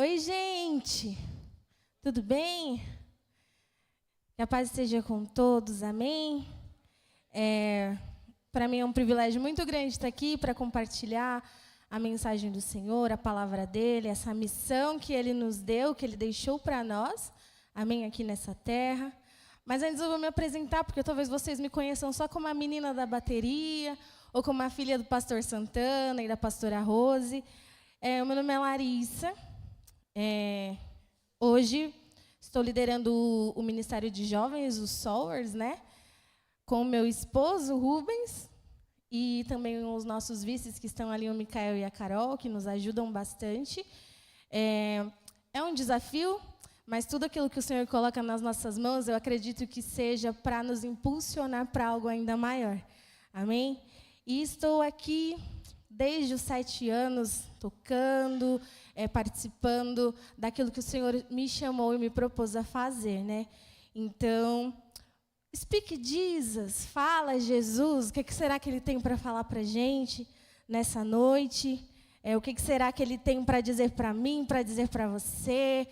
Oi, gente! Tudo bem? Que a paz esteja com todos, amém? Para mim é um privilégio muito grande estar aqui para compartilhar a mensagem do Senhor, a palavra dEle, essa missão que Ele nos deu, que Ele deixou para nós, amém, aqui nessa terra. Mas antes eu vou me apresentar, porque talvez vocês me conheçam só como a menina da bateria, ou como a filha do pastor Santana e da pastora Rose. O meu nome é Larissa. Hoje estou liderando o Ministério de Jovens, os Sowers, né? Com o meu esposo, Rubens, e também os nossos vices que estão ali, o Micael e a Carol, que nos ajudam bastante. É um desafio, mas tudo aquilo que o Senhor coloca nas nossas mãos, eu acredito que seja para nos impulsionar para algo ainda maior. Amém? E estou aqui desde os 7 anos, tocando, participando daquilo que o Senhor me chamou e me propôs a fazer, né? Então, speak Jesus, fala Jesus, o que será que Ele tem para falar para a gente nessa noite? O que será que Ele tem para dizer para mim, para dizer para você?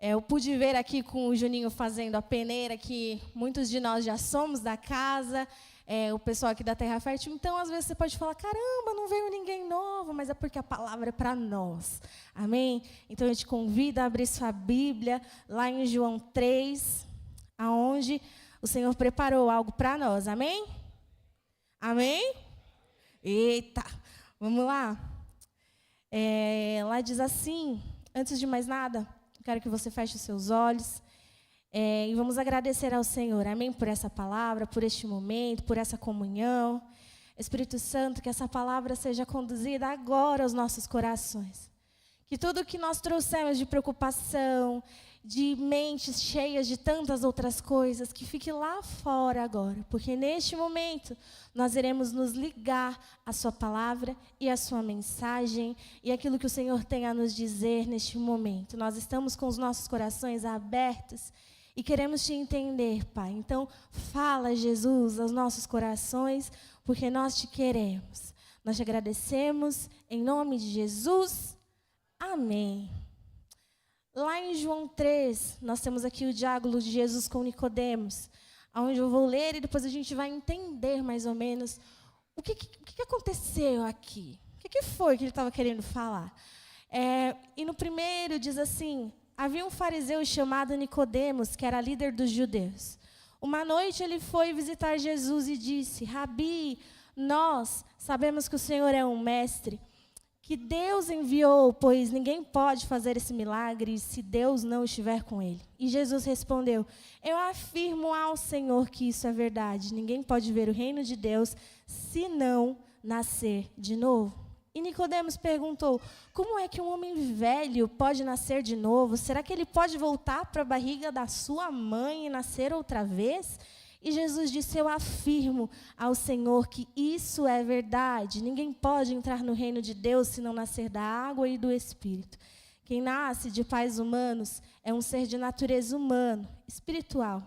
Eu pude ver aqui com o Juninho fazendo a peneira, que muitos de nós já somos da casa, o pessoal aqui da Terra Fértil. Então, às vezes, você pode falar, caramba, não veio ninguém novo, mas é porque a palavra é para nós. Amém? Então, eu te convido a abrir sua Bíblia, lá em João 3, aonde o Senhor preparou algo para nós. Amém? Amém? Eita, vamos lá. Lá diz assim, antes de mais nada, quero que você feche os seus olhos. E vamos agradecer ao Senhor, amém, por essa palavra, por este momento, por essa comunhão. Espírito Santo, que essa palavra seja conduzida agora aos nossos corações. Que tudo que nós trouxemos de preocupação, de mentes cheias de tantas outras coisas, que fique lá fora agora. Porque neste momento nós iremos nos ligar à sua palavra e à sua mensagem e aquilo que o Senhor tem a nos dizer neste momento. Nós estamos com os nossos corações abertos e queremos te entender, Pai. Então, fala, Jesus, aos nossos corações, porque nós te queremos. Nós te agradecemos, em nome de Jesus. Amém. Lá em João 3, nós temos aqui o diálogo de Jesus com Nicodemos, onde eu vou ler e depois a gente vai entender mais ou menos o que aconteceu aqui. O que foi que ele estava querendo falar? E no primeiro diz assim: havia um fariseu chamado Nicodemos, que era líder dos judeus. Uma noite ele foi visitar Jesus e disse: Rabi, nós sabemos que o Senhor é um mestre, que Deus enviou, pois ninguém pode fazer esse milagre se Deus não estiver com ele. E Jesus respondeu: eu afirmo ao Senhor que isso é verdade. Ninguém pode ver o reino de Deus se não nascer de novo. E Nicodemos perguntou: como é que um homem velho pode nascer de novo? Será que ele pode voltar para a barriga da sua mãe e nascer outra vez? E Jesus disse: eu afirmo ao Senhor que isso é verdade. Ninguém pode entrar no reino de Deus se não nascer da água e do Espírito. Quem nasce de pais humanos é um ser de natureza humana, espiritual.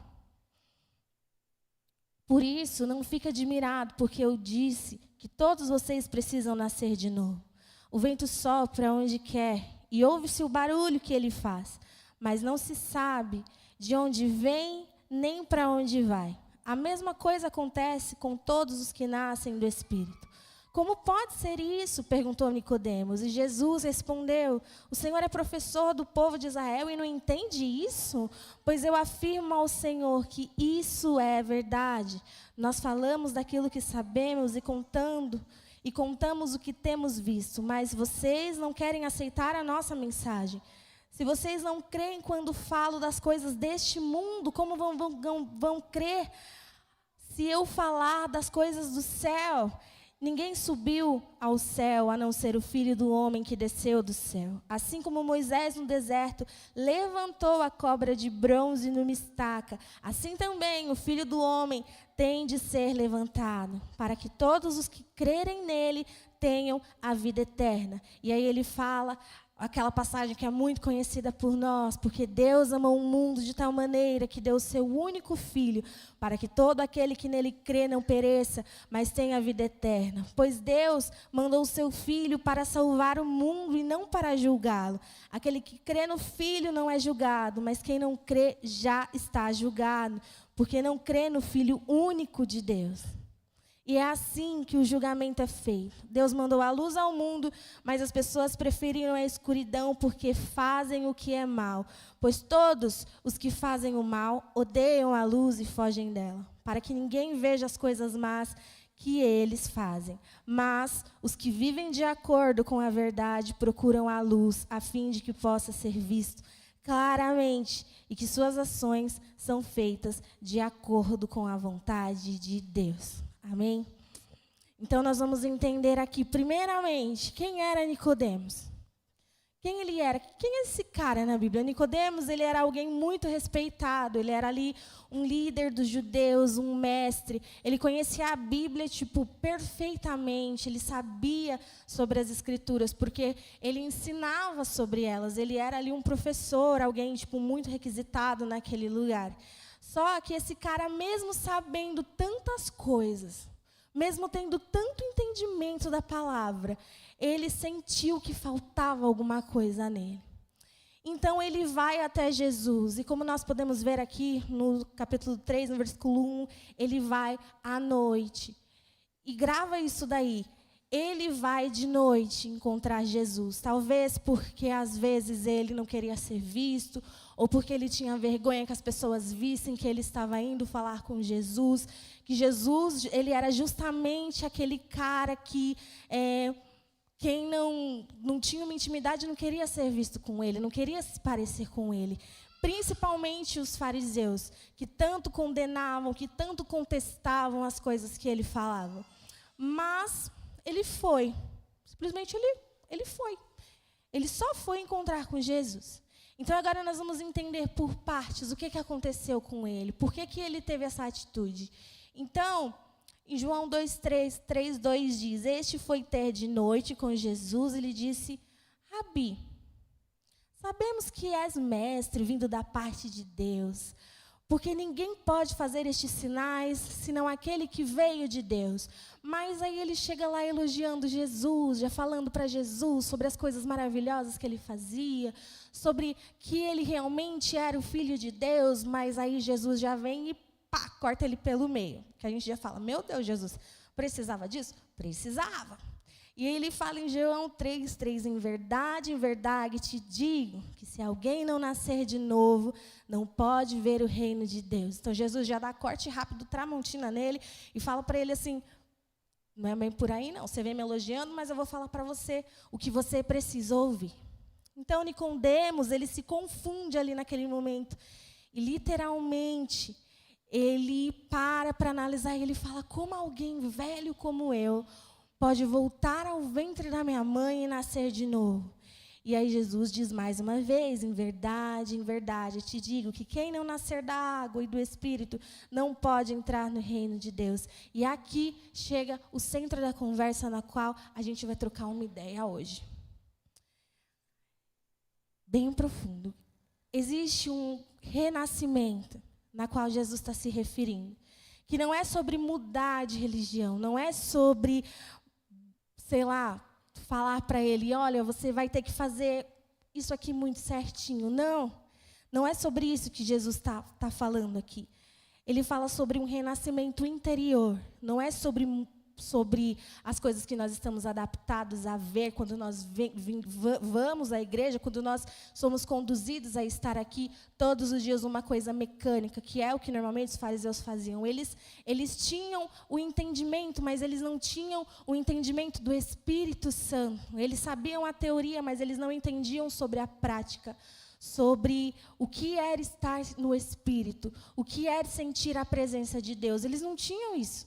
Por isso, não fique admirado, porque eu disse que todos vocês precisam nascer de novo. O vento sopra onde quer e ouve-se o barulho que ele faz, mas não se sabe de onde vem nem para onde vai. A mesma coisa acontece com todos os que nascem do Espírito. Como pode ser isso? Perguntou Nicodemos. E Jesus respondeu: o Senhor é professor do povo de Israel e não entende isso? Pois eu afirmo ao Senhor que isso é verdade. Nós falamos daquilo que sabemos e contamos o que temos visto, mas vocês não querem aceitar a nossa mensagem. Se vocês não creem quando falo das coisas deste mundo, como vão crer se eu falar das coisas do céu? Ninguém subiu ao céu a não ser o Filho do Homem que desceu do céu. Assim como Moisés no deserto levantou a cobra de bronze numa estaca, assim também o Filho do Homem tem de ser levantado, para que todos os que crerem nele tenham a vida eterna. E aí ele fala aquela passagem que é muito conhecida por nós, porque Deus amou o mundo de tal maneira que deu o seu único filho, para que todo aquele que nele crê não pereça, mas tenha a vida eterna. Pois Deus mandou o seu filho para salvar o mundo e não para julgá-lo. Aquele que crê no filho não é julgado, mas quem não crê já está julgado, porque não crê no filho único de Deus. E é assim que o julgamento é feito. Deus mandou a luz ao mundo, mas as pessoas preferiram a escuridão porque fazem o que é mal. Pois todos os que fazem o mal odeiam a luz e fogem dela, para que ninguém veja as coisas más que eles fazem. Mas os que vivem de acordo com a verdade procuram a luz, a fim de que possa ser visto claramente e que suas ações são feitas de acordo com a vontade de Deus. Amém? Então, nós vamos entender aqui, primeiramente, quem era Nicodemos. Quem ele era? Quem é esse cara na Bíblia? Nicodemos, ele era alguém muito respeitado. Ele era ali um líder dos judeus, um mestre. Ele conhecia a Bíblia, perfeitamente. Ele sabia sobre as Escrituras, porque ele ensinava sobre elas. Ele era ali um professor, alguém, muito requisitado naquele lugar. Só que esse cara, mesmo sabendo tantas coisas, mesmo tendo tanto entendimento da palavra, ele sentiu que faltava alguma coisa nele. Então, ele vai até Jesus. E como nós podemos ver aqui no capítulo 3, no versículo 1, ele vai à noite. E grava isso daí. Ele vai de noite encontrar Jesus. Talvez porque, às vezes, ele não queria ser visto, ou porque ele tinha vergonha que as pessoas vissem que ele estava indo falar com Jesus, que Jesus, ele era justamente aquele cara que quem não tinha uma intimidade não queria ser visto com ele, não queria se parecer com ele. Principalmente os fariseus, que tanto condenavam, que tanto contestavam as coisas que ele falava. Mas ele foi, simplesmente ele foi. Ele só foi encontrar com Jesus. Então, agora nós vamos entender por partes o que aconteceu com ele, por que ele teve essa atitude. Então, em João 3:2 diz, este foi ter de noite com Jesus e lhe disse, Rabi, sabemos que és mestre vindo da parte de Deus, porque ninguém pode fazer estes sinais, senão aquele que veio de Deus. Mas aí ele chega lá elogiando Jesus, já falando para Jesus sobre as coisas maravilhosas que ele fazia, sobre que ele realmente era o Filho de Deus, mas aí Jesus já vem e corta ele pelo meio. Que a gente já fala, meu Deus, Jesus, precisava disso? Precisava. E ele fala em João 3:3, em verdade te digo, que se alguém não nascer de novo, não pode ver o reino de Deus. Então, Jesus já dá corte rápido, tramontina nele, e fala para ele assim, não é bem por aí não, você vem me elogiando, mas eu vou falar para você o que você precisa ouvir. Então, Nicodemos, ele se confunde ali naquele momento, e literalmente, ele para analisar, e ele fala, como alguém velho como eu, pode voltar ao ventre da minha mãe e nascer de novo. E aí Jesus diz mais uma vez, em verdade, te digo que quem não nascer da água e do Espírito não pode entrar no reino de Deus. E aqui chega o centro da conversa na qual a gente vai trocar uma ideia hoje. Bem profundo. Existe um renascimento na qual Jesus está se referindo, que não é sobre mudar de religião, não é sobre falar para ele, olha, você vai ter que fazer isso aqui muito certinho. Não é sobre isso que Jesus está falando aqui. Ele fala sobre um renascimento interior, não é sobre as coisas que nós estamos adaptados a ver quando nós vamos à igreja, quando nós somos conduzidos a estar aqui todos os dias uma coisa mecânica, que é o que normalmente os fariseus faziam. Eles tinham o entendimento, mas eles não tinham o entendimento do Espírito Santo. Eles sabiam a teoria, mas eles não entendiam sobre a prática, sobre o que era estar no Espírito, o que era sentir a presença de Deus. Eles não tinham isso.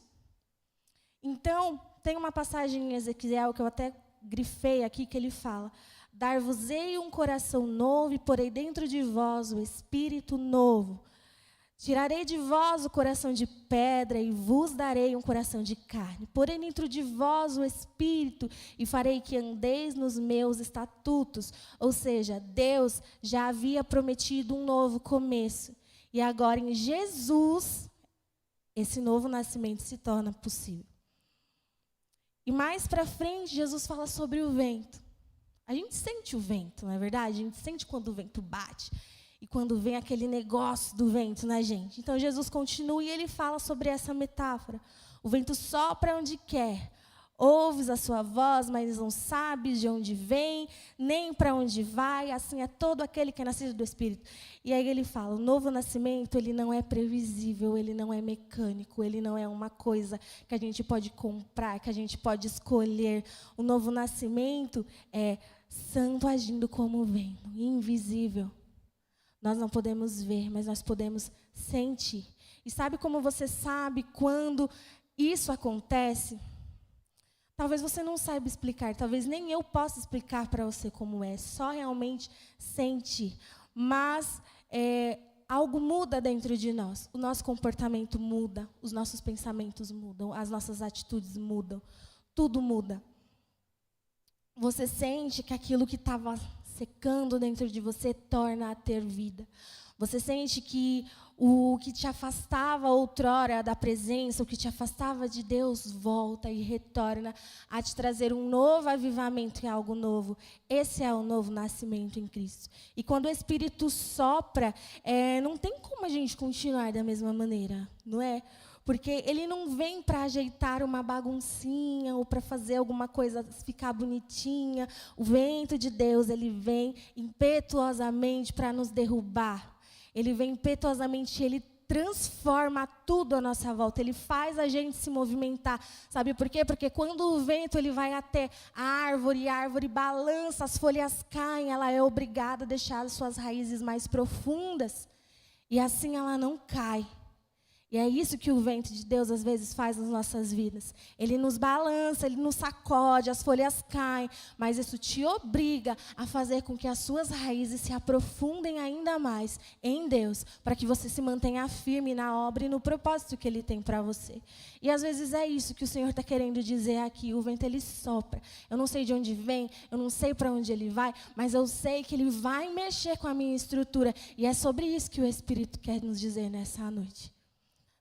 Então, tem uma passagem em Ezequiel que eu até grifei aqui, que ele fala, dar-vos-ei um coração novo e porei dentro de vós o espírito novo. Tirarei de vós o coração de pedra e vos darei um coração de carne. Porém dentro de vós o Espírito e farei que andeis nos meus estatutos. Ou seja, Deus já havia prometido um novo começo. E agora em Jesus, esse novo nascimento se torna possível. E mais para frente, Jesus fala sobre o vento. A gente sente o vento, não é verdade? A gente sente quando o vento bate. E quando vem aquele negócio do vento na gente. Então, Jesus continua e ele fala sobre essa metáfora. O vento sopra onde quer. Ouves a sua voz, mas não sabes de onde vem, nem para onde vai. Assim é todo aquele que é nascido do Espírito. E aí ele fala, o novo nascimento, ele não é previsível, ele não é mecânico, ele não é uma coisa que a gente pode comprar, que a gente pode escolher. O novo nascimento é santo agindo como vento, invisível. Nós não podemos ver, mas nós podemos sentir. E sabe como você sabe quando isso acontece? Talvez você não saiba explicar, talvez nem eu possa explicar para você como é, só realmente sentir. Mas algo muda dentro de nós, o nosso comportamento muda, os nossos pensamentos mudam, as nossas atitudes mudam, tudo muda. Você sente que aquilo que estava secando dentro de você torna a ter vida. Você sente que o que te afastava outrora da presença, o que te afastava de Deus, volta e retorna a te trazer um novo avivamento e algo novo. Esse é o novo nascimento em Cristo. E quando o Espírito sopra, não tem como a gente continuar da mesma maneira, não é? Porque ele não vem para ajeitar uma baguncinha ou para fazer alguma coisa ficar bonitinha. O vento de Deus, ele vem impetuosamente para nos derrubar. Ele vem impetuosamente, ele transforma tudo à nossa volta. Ele faz a gente se movimentar. Sabe por quê? Porque quando o vento ele vai até a árvore balança, as folhas caem, ela é obrigada a deixar as suas raízes mais profundas. E assim ela não cai. E é isso que o vento de Deus às vezes faz nas nossas vidas. Ele nos balança, ele nos sacode, as folhas caem, mas isso te obriga a fazer com que as suas raízes se aprofundem ainda mais em Deus, para que você se mantenha firme na obra e no propósito que Ele tem para você. E às vezes é isso que o Senhor está querendo dizer aqui, o vento ele sopra. Eu não sei de onde vem, eu não sei para onde ele vai, mas eu sei que ele vai mexer com a minha estrutura. E é sobre isso que o Espírito quer nos dizer nessa noite.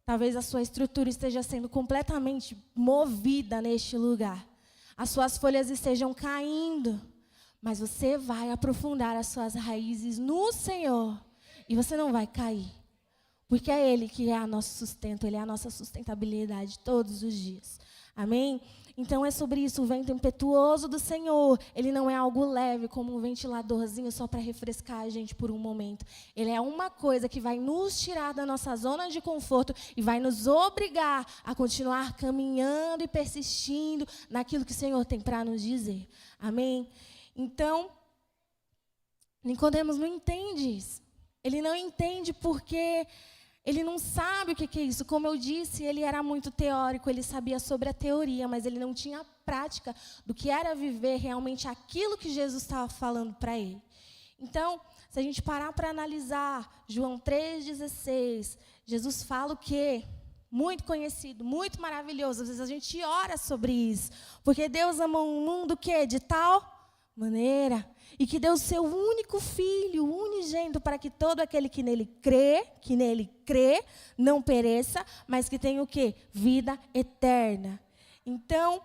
Talvez a sua estrutura esteja sendo completamente movida neste lugar. As suas folhas estejam caindo. Mas você vai aprofundar as suas raízes no Senhor. E você não vai cair. Porque é Ele que é o nosso sustento. Ele é a nossa sustentabilidade todos os dias. Amém? Então é sobre isso, o vento impetuoso do Senhor. Ele não é algo leve, como um ventiladorzinho só para refrescar a gente por um momento. Ele é uma coisa que vai nos tirar da nossa zona de conforto e vai nos obrigar a continuar caminhando e persistindo naquilo que o Senhor tem para nos dizer. Amém? Então, Nicodemos não entende isso. Ele não entende porque ele não sabe o que é isso. Como eu disse, ele era muito teórico, ele sabia sobre a teoria, mas ele não tinha prática do que era viver realmente aquilo que Jesus estava falando para ele. Então, se a gente parar para analisar João 3,16, Jesus fala o quê? Muito conhecido, muito maravilhoso. Às vezes a gente ora sobre isso. Porque Deus ama o mundo o quê? De tal maneira. E que deu o seu único filho, unigênito, para que todo aquele que nele crê, não pereça, mas que tenha o quê? Vida eterna. Então,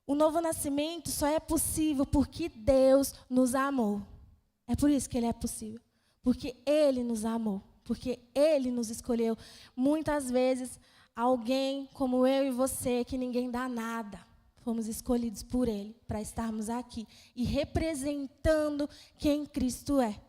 o novo nascimento só é possível porque Deus nos amou. É por isso que ele é possível. Porque Ele nos amou. Porque Ele nos escolheu. Muitas vezes, alguém como eu e você, que ninguém dá nada. Fomos escolhidos por Ele para estarmos aqui e representando quem Cristo é.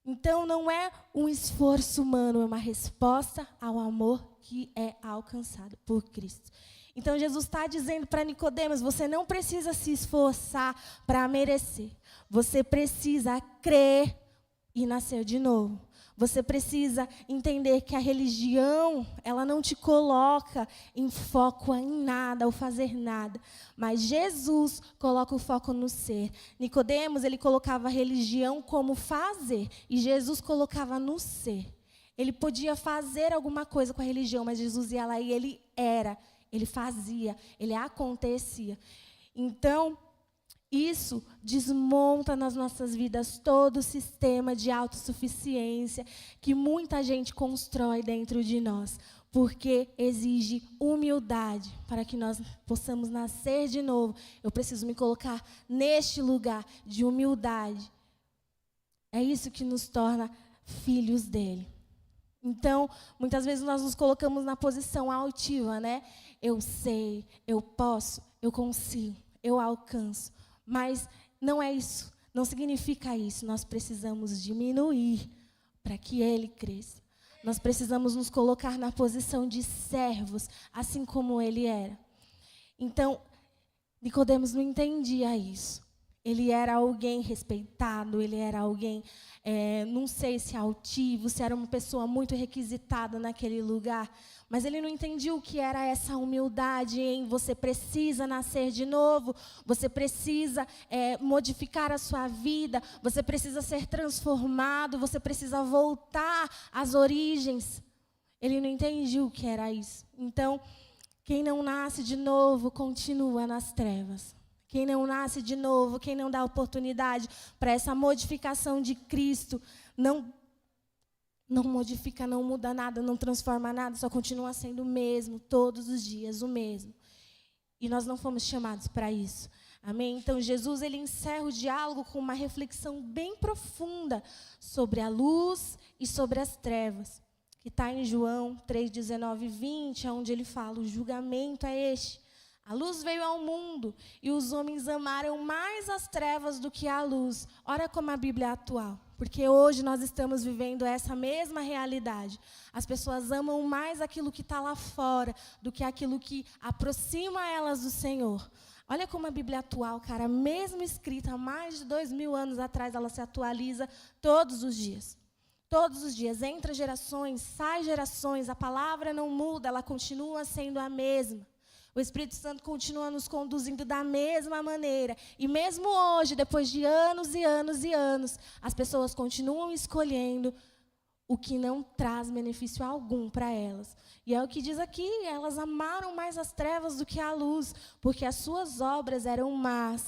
Então, não é um esforço humano, é uma resposta ao amor que é alcançado por Cristo. Então, Jesus está dizendo para Nicodemos, você não precisa se esforçar para merecer. Você precisa crer e nascer de novo. Você precisa entender que a religião, ela não te coloca em foco em nada, ou fazer nada. Mas Jesus coloca o foco no ser. Nicodemos, ele colocava a religião como fazer. E Jesus colocava no ser. Ele podia fazer alguma coisa com a religião, mas Jesus ia lá e ele fazia, ele acontecia. Então, isso desmonta nas nossas vidas todo o sistema de autossuficiência que muita gente constrói dentro de nós, porque exige humildade para que nós possamos nascer de novo. Eu preciso me colocar neste lugar de humildade. É isso que nos torna filhos dele. Então, muitas vezes nós nos colocamos na posição altiva, né? Eu sei, eu posso, eu consigo, eu alcanço. Mas não é isso, não significa isso. Nós precisamos diminuir para que ele cresça. Nós precisamos nos colocar na posição de servos, assim como ele era. Então, Nicodemos não entendia isso. Ele era alguém respeitado, ele era alguém, não sei se altivo, se era uma pessoa muito requisitada naquele lugar, mas ele não entendia o que era essa humildade em você precisa nascer de novo, você precisa modificar a sua vida, você precisa ser transformado, você precisa voltar às origens. Ele não entendia o que era isso. Então, quem não nasce de novo continua nas trevas. Quem não nasce de novo, quem não dá oportunidade para essa modificação de Cristo, não modifica, não muda nada, não transforma nada, só continua sendo o mesmo, todos os dias, o mesmo. E nós não fomos chamados para isso. Amém? Então, Jesus, ele encerra o diálogo com uma reflexão bem profunda sobre a luz e sobre as trevas, que está em João 3, 19 e 20, onde ele fala, o julgamento é este. A luz veio ao mundo e os homens amaram mais as trevas do que a luz. Olha como a Bíblia é atual, porque hoje nós estamos vivendo essa mesma realidade. As pessoas amam mais aquilo que está lá fora do que aquilo que aproxima elas do Senhor. Olha como a Bíblia é atual, cara, mesmo escrita há mais de 2000 anos atrás, ela se atualiza todos os dias. Todos os dias, entra gerações, sai gerações, a palavra não muda, ela continua sendo a mesma. O Espírito Santo continua nos conduzindo da mesma maneira. E mesmo hoje, depois de anos e anos e anos, as pessoas continuam escolhendo o que não traz benefício algum para elas. E é o que diz aqui, elas amaram mais as trevas do que a luz, porque as suas obras eram más.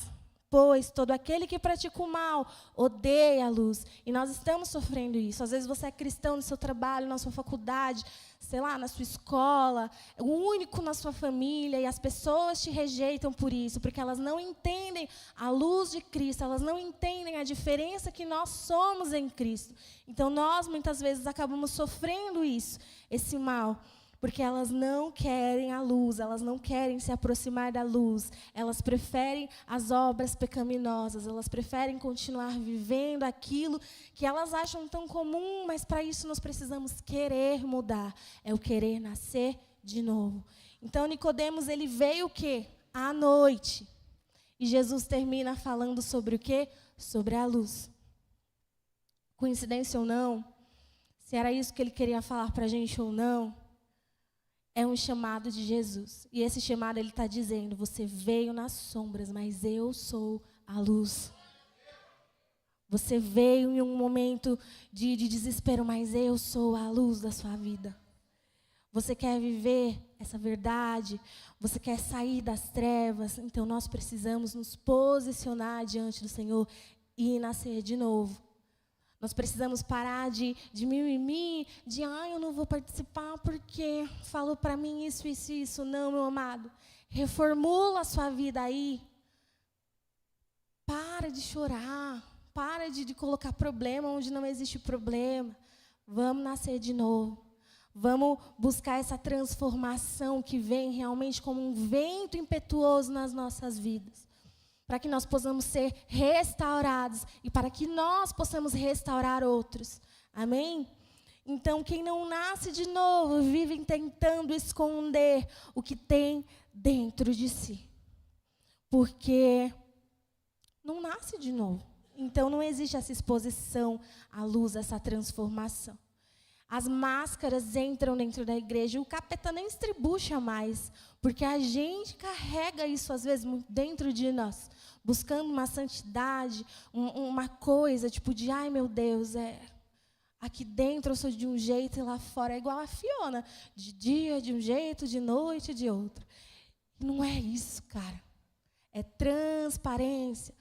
Pois todo aquele que pratica o mal odeia a luz. E nós estamos sofrendo isso. Às vezes você é cristão no seu trabalho, na sua faculdade, sei lá, na sua escola, o único na sua família, e as pessoas te rejeitam por isso, porque elas não entendem a luz de Cristo, elas não entendem a diferença que nós somos em Cristo. Então nós muitas vezes acabamos sofrendo isso, esse mal. Porque elas não querem a luz, elas não querem se aproximar da luz. Elas preferem as obras pecaminosas, elas preferem continuar vivendo aquilo que elas acham tão comum, mas para isso nós precisamos querer mudar. É o querer nascer de novo. Então Nicodemos, ele veio o quê? À noite. E Jesus termina falando sobre o quê? Sobre a luz. Coincidência ou não, se era isso que ele queria falar para a gente ou não, é um chamado de Jesus. E esse chamado ele está dizendo, você veio nas sombras, mas eu sou a luz. Você veio em um momento de desespero, mas eu sou a luz da sua vida. Você quer viver essa verdade, você quer sair das trevas, então nós precisamos nos posicionar diante do Senhor e nascer de novo. Nós precisamos parar de mimimi, eu não vou participar porque falou para mim isso, isso, isso. Não, meu amado. Reformula a sua vida aí. Para de chorar. Para de colocar problema onde não existe problema. Vamos nascer de novo. Vamos buscar essa transformação que vem realmente como um vento impetuoso nas nossas vidas. Para que nós possamos ser restaurados e para que nós possamos restaurar outros. Amém? Então, quem não nasce de novo, vive tentando esconder o que tem dentro de si. Porque não nasce de novo. Então, não existe essa exposição à luz, essa transformação. As máscaras entram dentro da igreja e o capeta nem estribucha mais, porque a gente carrega isso, às vezes, dentro de nós, buscando uma santidade, uma coisa tipo de, ai meu Deus, Aqui dentro eu sou de um jeito e lá fora é igual a Fiona. De dia de um jeito, de noite de outro. Não é isso, cara. É transparência.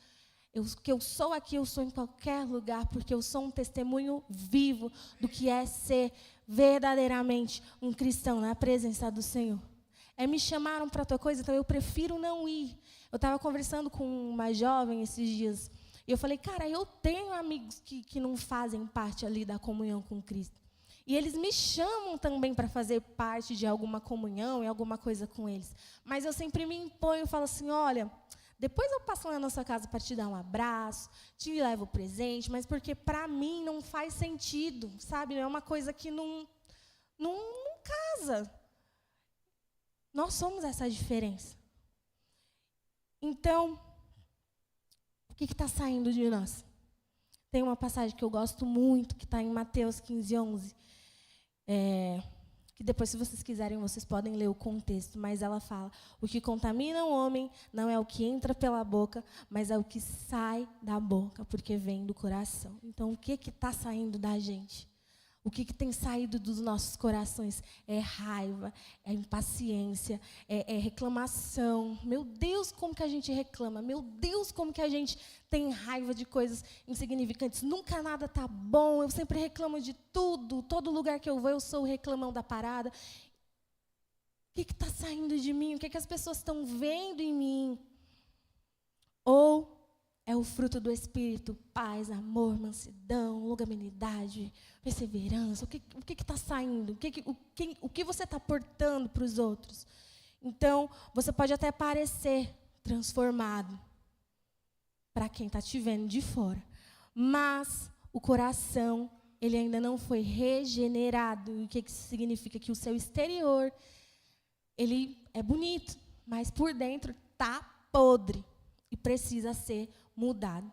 Que eu sou aqui, eu sou em qualquer lugar, porque eu sou um testemunho vivo do que é ser verdadeiramente um cristão na presença do Senhor. Me chamaram para tua coisa, então eu prefiro não ir. Eu estava conversando com uma jovem esses dias, e eu falei, cara, eu tenho amigos que não fazem parte ali da comunhão com Cristo. E eles me chamam também para fazer parte de alguma comunhão e alguma coisa com eles. Mas eu sempre me imponho e falo assim, olha, depois eu passo lá na nossa casa para te dar um abraço, te levo presente, mas porque para mim não faz sentido, sabe? É uma coisa que não casa. Nós somos essa diferença. Então, o que está saindo de nós? Tem uma passagem que eu gosto muito, que está em Mateus 15:11. Que depois, se vocês quiserem, vocês podem ler o contexto, mas ela fala, o que contamina o homem não é o que entra pela boca, mas é o que sai da boca, porque vem do coração. Então, o que está saindo da gente? O que tem saído dos nossos corações? É raiva, é impaciência, é reclamação. Meu Deus, como que a gente reclama? Meu Deus, como que a gente tem raiva de coisas insignificantes? Nunca nada está bom, eu sempre reclamo de tudo. Todo lugar que eu vou, eu sou o reclamão da parada. O que está saindo de mim? O que as pessoas estão vendo em mim? Ou é o fruto do Espírito, paz, amor, mansidão, longanimidade, perseverança. O que está saindo? O que você está portando para os outros? Então, você pode até parecer transformado para quem está te vendo de fora. Mas o coração, ele ainda não foi regenerado. E o que isso significa? Que o seu exterior, ele é bonito, mas por dentro está podre e precisa ser mudado.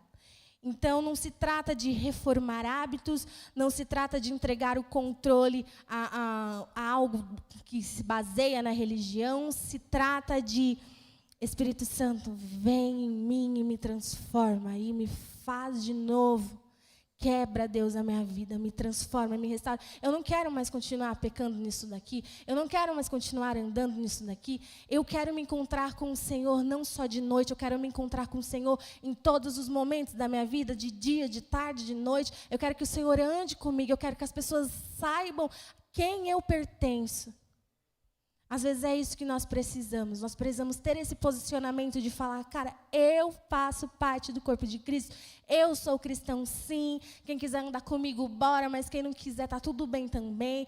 Então, não se trata de reformar hábitos, não se trata de entregar o controle a algo que se baseia na religião, se trata de, Espírito Santo, vem em mim e me transforma, e me faz de novo. Quebra, Deus, a minha vida, me transforma, me restaura. Eu não quero mais continuar pecando nisso daqui. Eu não quero mais continuar andando nisso daqui. Eu quero me encontrar com o Senhor, não só de noite. Eu quero me encontrar com o Senhor em todos os momentos da minha vida, de dia, de tarde, de noite. Eu quero que o Senhor ande comigo. Eu quero que as pessoas saibam quem eu pertenço. Às vezes é isso que nós precisamos. Nós precisamos ter esse posicionamento de falar, cara, eu faço parte do corpo de Cristo. Eu sou cristão, sim. Quem quiser andar comigo, bora. Mas quem não quiser, está tudo bem também.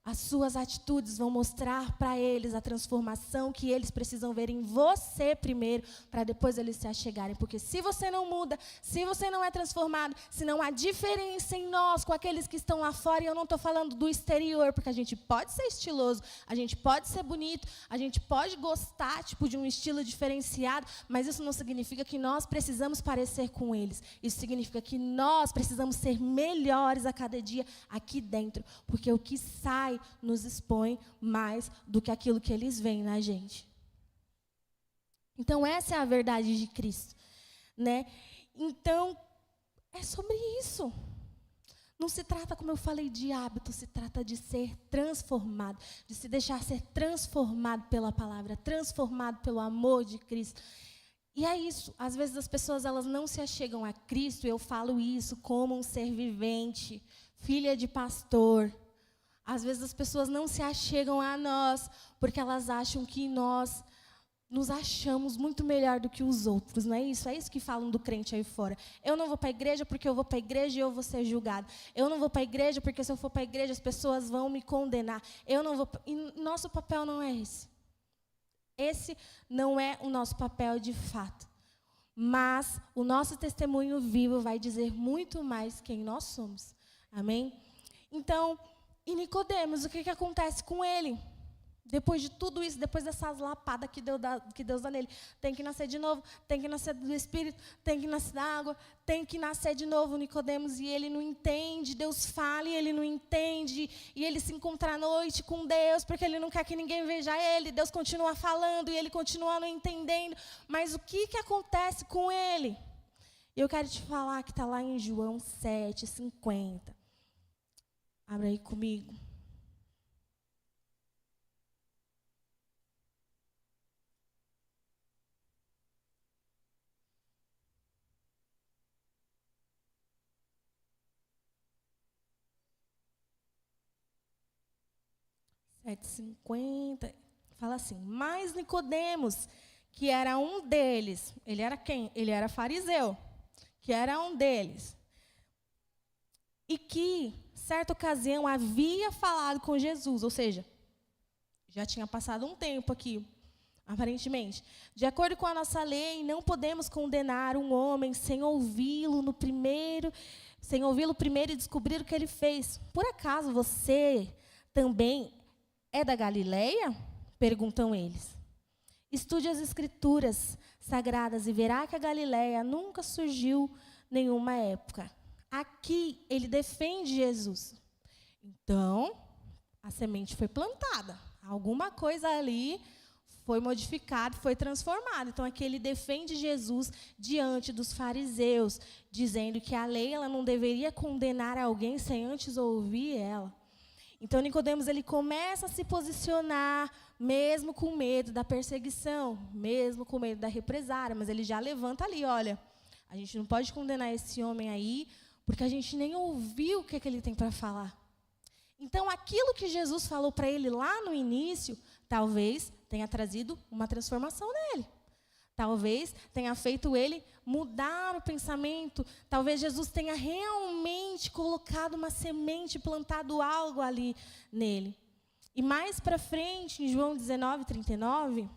As suas atitudes vão mostrar para eles a transformação que eles precisam ver em você primeiro, para depois eles se achegarem. Porque se você não muda, se você não é transformado, se não há diferença em nós com aqueles que estão lá fora, e eu não estou falando do exterior, porque a gente pode ser estiloso, a gente pode ser bonito, a gente pode gostar de um estilo diferenciado, mas isso não significa que nós precisamos parecer com eles. Isso significa que nós precisamos ser melhores a cada dia aqui dentro, porque o que sai nos expõe mais do que aquilo que eles veem na gente. Então, essa é a verdade de Cristo, né? Então, é sobre isso. Não se trata, como eu falei, de hábito, se trata de ser transformado, de se deixar ser transformado pela palavra, transformado pelo amor de Cristo. E é isso, às vezes as pessoas elas não se achegam a Cristo, eu falo isso como um ser vivente, filha de pastor. Às vezes as pessoas não se achegam a nós, porque elas acham que nós nos achamos muito melhor do que os outros, não é isso? É isso que falam do crente aí fora. Eu não vou para a igreja porque eu vou para a igreja e eu vou ser julgado. Eu não vou para a igreja porque se eu for para a igreja as pessoas vão me condenar. Eu não vou. E nosso papel não é esse. Esse não é o nosso papel de fato. Mas o nosso testemunho vivo vai dizer muito mais quem nós somos. Amém? Então, e Nicodemos, o que acontece com ele? Depois de tudo isso, depois dessas lapadas que Deus dá nele, tem que nascer de novo, tem que nascer do Espírito, tem que nascer da água, tem que nascer de novo, Nicodemos, e ele não entende, Deus fala e ele não entende, e ele se encontra à noite com Deus, porque ele não quer que ninguém veja ele, Deus continua falando e ele continua não entendendo, mas o que acontece com ele? Eu quero te falar que está lá em João 7:50. Abra aí comigo. Sete 50. Fala assim: mas Nicodemos, que era um deles, ele era quem? Ele era fariseu, que era um deles, e que, certa ocasião, havia falado com Jesus, ou seja, já tinha passado um tempo aqui, aparentemente. De acordo com a nossa lei, não podemos condenar um homem sem ouvi-lo primeiro e descobrir o que ele fez. Por acaso você também é da Galileia? Perguntam eles. Estude as Escrituras Sagradas e verá que a Galileia nunca surgiu nenhuma época. Aqui ele defende Jesus. Então, a semente foi plantada. Alguma coisa ali foi modificada, foi transformada. Então, aqui ele defende Jesus diante dos fariseus, dizendo que a lei ela não deveria condenar alguém sem antes ouvir ela. Então, Nicodemos ele começa a se posicionar, mesmo com medo da perseguição, mesmo com medo da represária, mas ele já levanta ali, olha, a gente não pode condenar esse homem aí, porque a gente nem ouviu o que ele tem para falar. Então, aquilo que Jesus falou para ele lá no início, talvez tenha trazido uma transformação nele. Talvez tenha feito ele mudar o pensamento. Talvez Jesus tenha realmente colocado uma semente, plantado algo ali nele. E mais para frente, em João 19:39,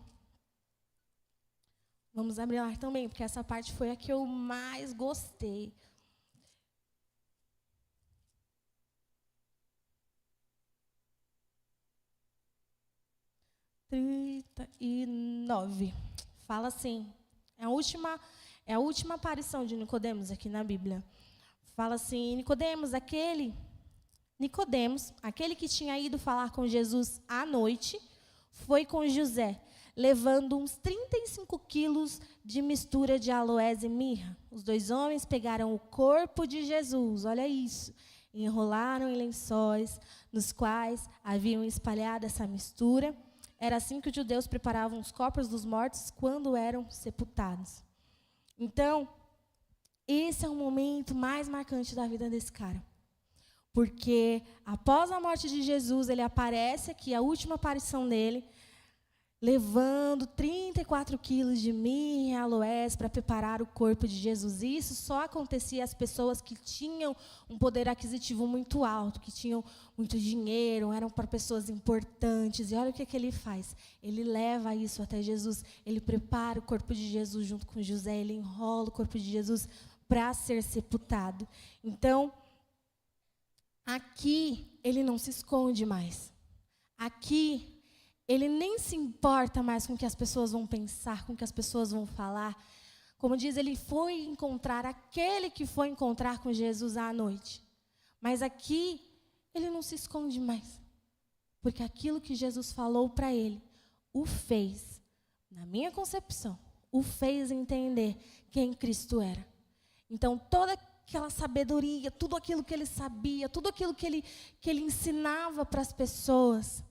vamos abrir lá também, porque essa parte foi a que eu mais gostei. Fala assim, é a última aparição de Nicodemos aqui na Bíblia. Fala assim: Nicodemos, aquele que tinha ido falar com Jesus à noite, foi com José, levando uns 35 quilos de mistura de aloés e mirra. Os dois homens pegaram o corpo de Jesus, olha isso, e enrolaram em lençóis, nos quais haviam espalhado essa mistura. Era assim que os judeus preparavam os corpos dos mortos quando eram sepultados. Então, esse é o momento mais marcante da vida desse cara. Porque após a morte de Jesus, ele aparece aqui, a última aparição dele, levando 34 quilos de mirra e aloés para preparar o corpo de Jesus. E isso só acontecia às pessoas que tinham um poder aquisitivo muito alto, que tinham muito dinheiro, eram para pessoas importantes. E olha o que ele faz. Ele leva isso até Jesus, ele prepara o corpo de Jesus junto com José, ele enrola o corpo de Jesus para ser sepultado. Então, aqui ele não se esconde mais. Aqui ele nem se importa mais com o que as pessoas vão pensar, com o que as pessoas vão falar. Como diz, ele foi encontrar aquele que foi encontrar com Jesus à noite. Mas aqui, ele não se esconde mais. Porque aquilo que Jesus falou para ele, o fez, na minha concepção, o fez entender quem Cristo era. Então, toda aquela sabedoria, tudo aquilo que ele sabia, tudo aquilo que ele ensinava para as pessoas,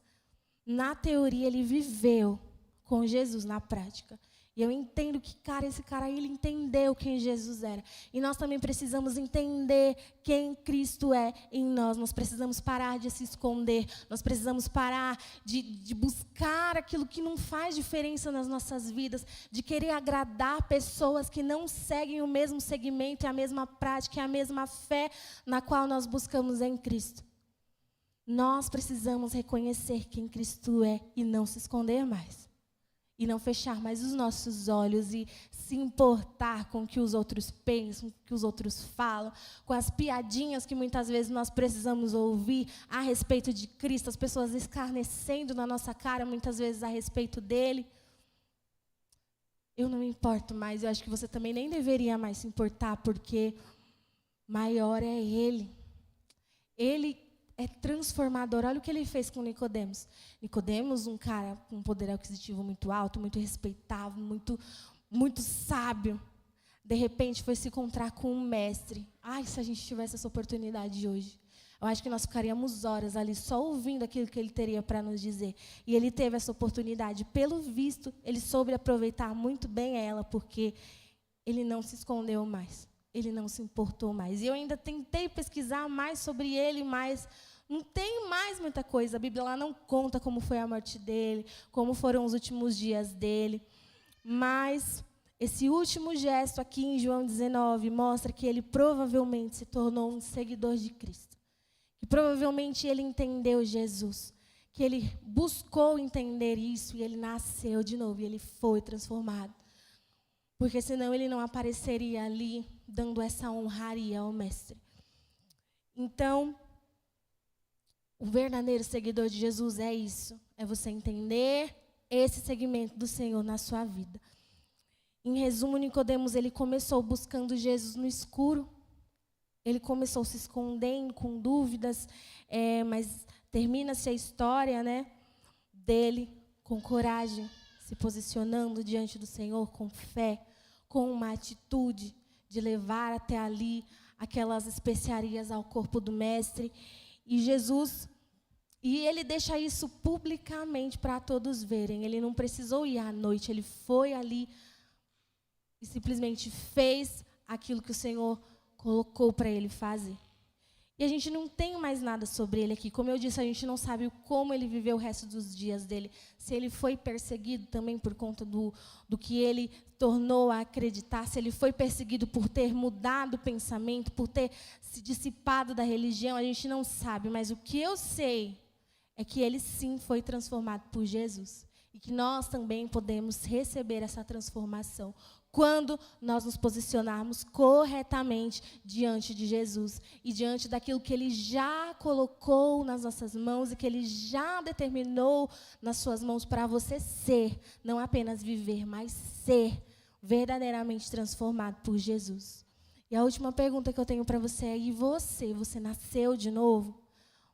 na teoria, ele viveu com Jesus na prática. E eu entendo que, esse cara aí, ele entendeu quem Jesus era. E nós também precisamos entender quem Cristo é em nós. Nós precisamos parar de se esconder. Nós precisamos parar de buscar aquilo que não faz diferença nas nossas vidas. De querer agradar pessoas que não seguem o mesmo segmento, a mesma prática, a mesma fé na qual nós buscamos em Cristo. Nós precisamos reconhecer quem Cristo é e não se esconder mais. E não fechar mais os nossos olhos e se importar com o que os outros pensam, com o que os outros falam, com as piadinhas que muitas vezes nós precisamos ouvir a respeito de Cristo, as pessoas escarnecendo na nossa cara muitas vezes a respeito dele. Eu não me importo mais, eu acho que você também nem deveria mais se importar, porque maior é Ele. Ele é transformador. Olha o que ele fez com Nicodemos. Nicodemos, um cara com um poder aquisitivo muito alto, muito respeitável, muito sábio. De repente foi se encontrar com um mestre. Ai, se a gente tivesse essa oportunidade hoje. Eu acho que nós ficaríamos horas ali só ouvindo aquilo que ele teria para nos dizer. E ele teve essa oportunidade. Pelo visto, ele soube aproveitar muito bem ela, porque ele não se escondeu mais. Ele não se importou mais. E eu ainda tentei pesquisar mais sobre ele, mas não tem mais muita coisa. A Bíblia lá não conta como foi a morte dele, como foram os últimos dias dele. Mas esse último gesto aqui em João 19 mostra que ele provavelmente se tornou um seguidor de Cristo. Que provavelmente ele entendeu Jesus. Que ele buscou entender isso e ele nasceu de novo e ele foi transformado. Porque senão ele não apareceria ali dando essa honraria ao Mestre. Então, o verdadeiro seguidor de Jesus é isso. É você entender esse segmento do Senhor na sua vida. Em resumo, Nicodemos, ele começou buscando Jesus no escuro. Ele começou se escondendo, com dúvidas, mas termina-se a história, né, dele com coragem, se posicionando diante do Senhor com fé, com uma atitude de levar até ali aquelas especiarias ao corpo do Mestre. E ele deixa isso publicamente para todos verem. Ele não precisou ir à noite, ele foi ali e simplesmente fez aquilo que o Senhor colocou para ele fazer. E a gente não tem mais nada sobre ele aqui. Como eu disse, a gente não sabe como ele viveu o resto dos dias dele. Se ele foi perseguido também por conta do que ele tornou a acreditar. Se ele foi perseguido por ter mudado o pensamento, por ter se dissipado da religião. A gente não sabe. Mas o que eu sei é que ele sim foi transformado por Jesus. E que nós também podemos receber essa transformação quando nós nos posicionarmos corretamente diante de Jesus e diante daquilo que Ele já colocou nas nossas mãos e que Ele já determinou nas suas mãos para você ser, não apenas viver, mas ser verdadeiramente transformado por Jesus. E a última pergunta que eu tenho para você é: e você? Você nasceu de novo?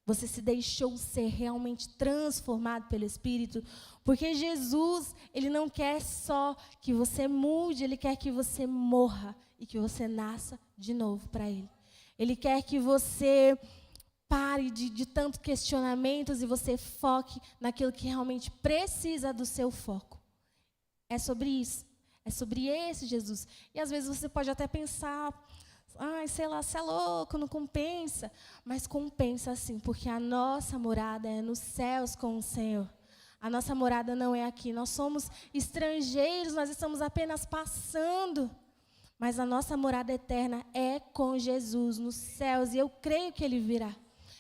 Você se deixou ser realmente transformado pelo Espírito? Porque Jesus, Ele não quer só que você mude, Ele quer que você morra e que você nasça de novo para Ele. Ele quer que você pare de tantos questionamentos e você foque naquilo que realmente precisa do seu foco. É sobre isso. É sobre esse Jesus. E às vezes você pode até pensar: ai, sei lá, você é louco, não compensa. Mas compensa sim, porque a nossa morada é nos céus com o Senhor. A nossa morada não é aqui. Nós somos estrangeiros, nós estamos apenas passando. Mas a nossa morada eterna é com Jesus nos céus. E eu creio que Ele virá.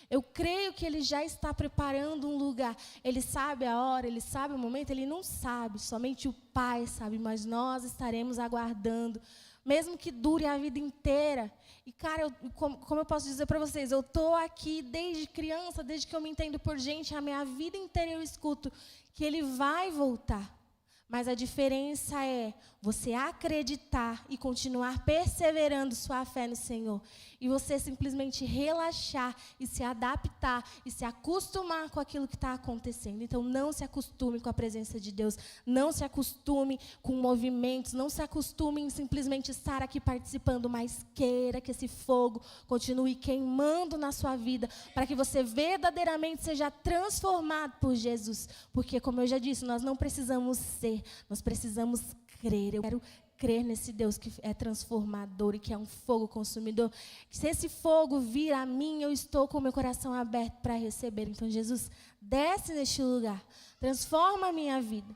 Eu creio que Ele já está preparando um lugar. Ele sabe a hora, Ele sabe o momento, Ele não sabe. Somente o Pai sabe, mas nós estaremos aguardando. Mesmo que dure a vida inteira. E, cara, como eu posso dizer para vocês, eu estou aqui desde criança, desde que eu me entendo por gente, a minha vida inteira eu escuto que Ele vai voltar. Mas a diferença é você acreditar e continuar perseverando sua fé no Senhor. E você simplesmente relaxar e se adaptar e se acostumar com aquilo que está acontecendo. Então, não se acostume com a presença de Deus. Não se acostume com movimentos. Não se acostume em simplesmente estar aqui participando. Mas queira que esse fogo continue queimando na sua vida, para que você verdadeiramente seja transformado por Jesus. Porque, como eu já disse, nós não precisamos ser, nós precisamos crer. Eu quero crer nesse Deus que é transformador e que é um fogo consumidor. Se esse fogo vir a mim, eu estou com o meu coração aberto para receber. Então, Jesus, desce neste lugar, transforma a minha vida.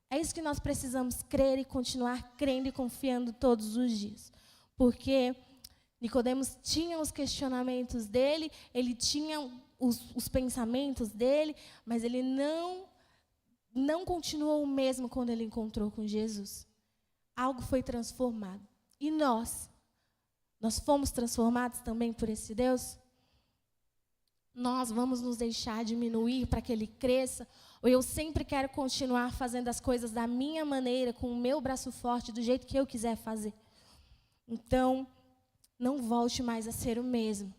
É isso que nós precisamos crer e continuar crendo e confiando todos os dias. Porque Nicodemos tinha os questionamentos dele, ele tinha os pensamentos dele, mas ele não continuou o mesmo quando ele encontrou com Jesus. Algo foi transformado. E nós fomos transformados também por esse Deus? Nós vamos nos deixar diminuir para que Ele cresça? Ou eu sempre quero continuar fazendo as coisas da minha maneira, com o meu braço forte, do jeito que eu quiser fazer? Então, não volte mais a ser o mesmo.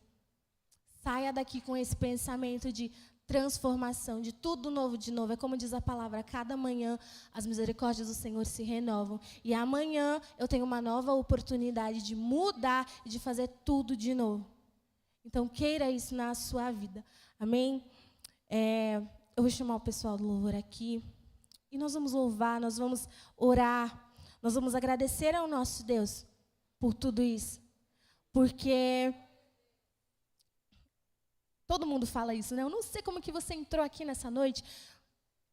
Saia daqui com esse pensamento de transformação, de tudo novo de novo. É como diz a palavra: a cada manhã as misericórdias do Senhor se renovam. E amanhã eu tenho uma nova oportunidade de mudar e de fazer tudo de novo. Então, queira isso na sua vida. Amém? Eu vou chamar o pessoal do louvor aqui. E nós vamos louvar, nós vamos orar. Nós vamos agradecer ao nosso Deus por tudo isso. Porque todo mundo fala isso, né? Eu não sei como que você entrou aqui nessa noite.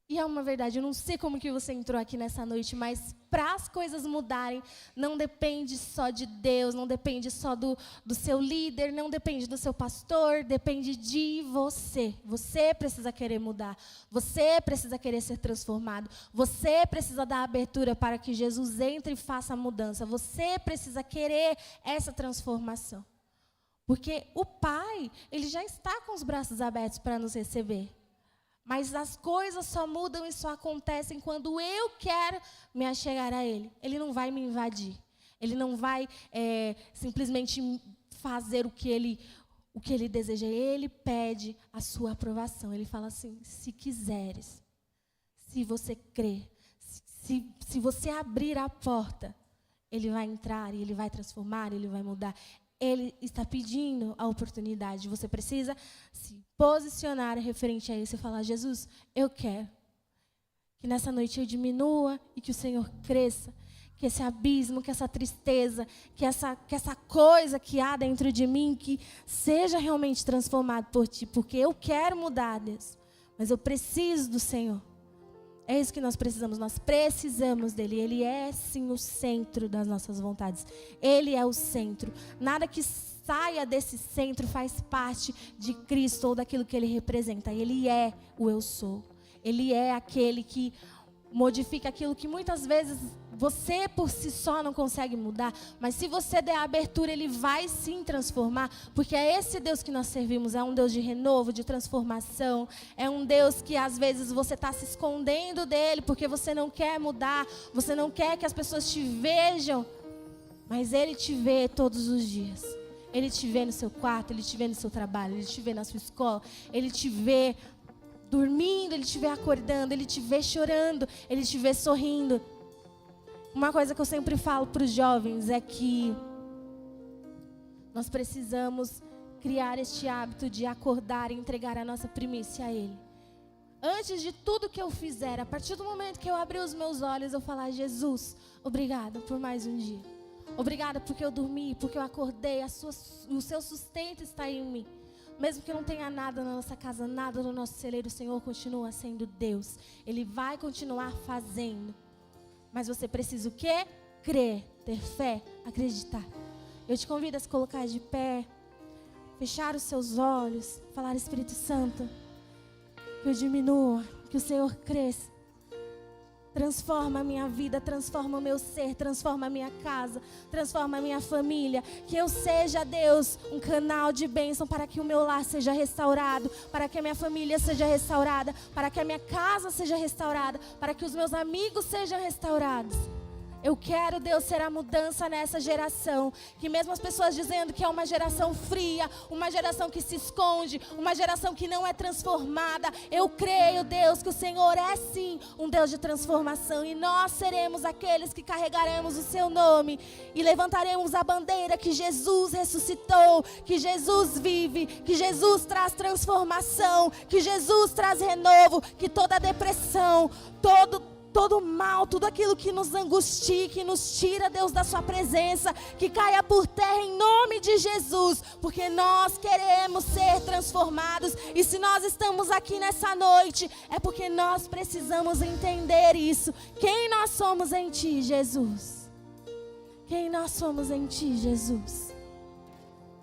E é uma verdade, eu não sei como que você entrou aqui nessa noite, mas para as coisas mudarem, não depende só de Deus, não depende só do seu líder, não depende do seu pastor, depende de você. Você precisa querer mudar, você precisa querer ser transformado, você precisa dar abertura para que Jesus entre e faça a mudança, você precisa querer essa transformação. Porque o Pai, Ele já está com os braços abertos para nos receber. Mas as coisas só mudam e só acontecem quando eu quero me achegar a Ele. Ele não vai me invadir. Ele não vai simplesmente fazer o que Ele deseja. Ele pede a sua aprovação. Ele fala assim, se quiseres, se você crer, se você abrir a porta, Ele vai entrar e Ele vai transformar, Ele vai mudar. Ele está pedindo a oportunidade. Você precisa se posicionar referente a isso e falar, Jesus, eu quero que nessa noite eu diminua e que o Senhor cresça, que esse abismo, que essa tristeza, que essa coisa que há dentro de mim, que seja realmente transformado por Ti, porque eu quero mudar, Deus, mas eu preciso do Senhor. É isso que nós precisamos dEle. Ele é, sim, o centro das nossas vontades. Ele é o centro. Nada que saia desse centro faz parte de Cristo ou daquilo que Ele representa. Ele é o eu sou. Ele é aquele que modifica aquilo que muitas vezes você por si só não consegue mudar, mas se você der a abertura, Ele vai sim transformar, porque é esse Deus que nós servimos, é um Deus de renovo, de transformação, é um Deus que às vezes você está se escondendo dEle, porque você não quer mudar, você não quer que as pessoas te vejam, mas Ele te vê todos os dias. Ele te vê no seu quarto, Ele te vê no seu trabalho, Ele te vê na sua escola, Ele te vê dormindo, Ele te vê acordando, Ele te vê chorando, Ele te vê sorrindo. Uma coisa que eu sempre falo para os jovens é que nós precisamos criar este hábito de acordar e entregar a nossa primícia a Ele. Antes de tudo que eu fizer, a partir do momento que eu abrir os meus olhos, eu falar, Jesus, obrigada por mais um dia. Obrigada porque eu dormi, porque eu acordei, o seu sustento está em mim. Mesmo que eu não tenha nada na nossa casa, nada no nosso celeiro, o Senhor continua sendo Deus. Ele vai continuar fazendo. Mas você precisa o quê? Crer, ter fé, acreditar. Eu te convido a se colocar de pé, fechar os seus olhos, falar, Espírito Santo, que eu diminua, que o Senhor cresça. Transforma a minha vida, transforma o meu ser, transforma a minha casa, transforma a minha família. Que eu seja, Deus, um canal de bênção para que o meu lar seja restaurado, para que a minha família seja restaurada, para que a minha casa seja restaurada, para que os meus amigos sejam restaurados. Eu quero, Deus, ser a mudança nessa geração. Que mesmo as pessoas dizendo que é uma geração fria, uma geração que se esconde, uma geração que não é transformada, eu creio, Deus, que o Senhor é sim um Deus de transformação. E nós seremos aqueles que carregaremos o seu nome e levantaremos a bandeira que Jesus ressuscitou, que Jesus vive, que Jesus traz transformação, que Jesus traz renovo, que toda depressão, todo mal, tudo aquilo que nos angustia, que nos tira, Deus, da sua presença, que caia por terra em nome de Jesus, porque nós queremos ser transformados. E se nós estamos aqui nessa noite, é porque nós precisamos entender isso. Quem nós somos em Ti, Jesus? Quem nós somos em Ti, Jesus?